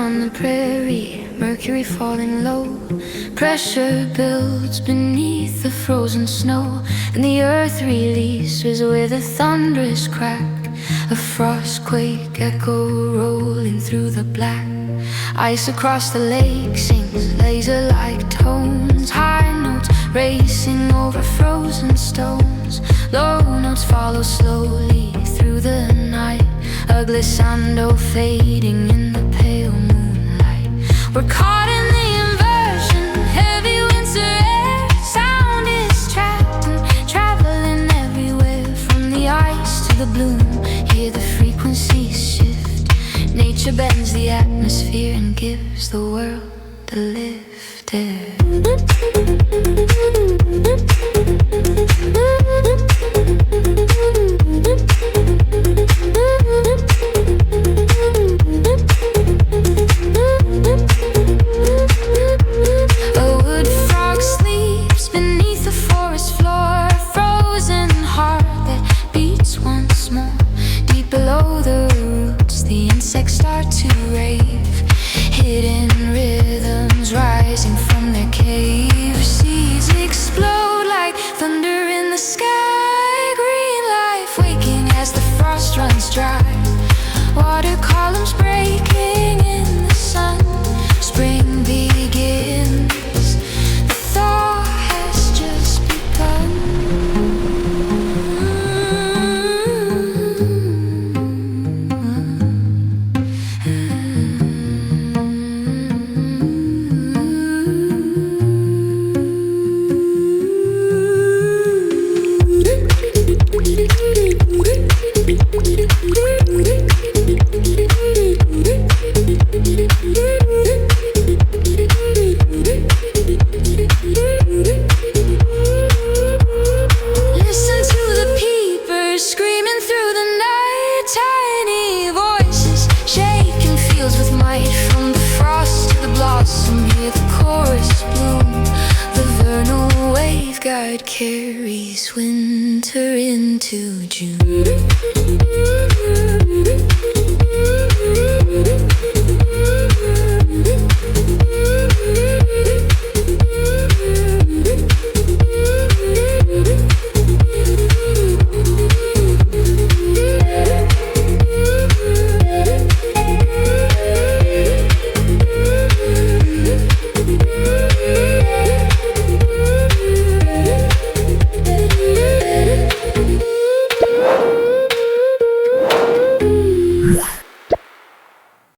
on the prairie, mercury falling low. Pressure builds beneath the frozen snow, and the earth releases with a thunderous crack. A frost quake echo rolling through the black. Ice across the lake sings laser-like tones. High notes racing over frozen stones. Low notes follow slowly through the night. A glissando fading in the pale moonlight. We're caught in the inversion, heavy winter air. Sound is trapped and traveling everywhere. From the ice to the bloom, hear the frequencies shift. Nature bends the atmosphere and gives the world a lift. Start to rave, hidden rhythms rising from their cave. Seeds explode like thunder in the sky. Green life waking as the frost runs dry. Water columns breaking in the sun. Spring begins, the thaw has just Guide carries winter into June.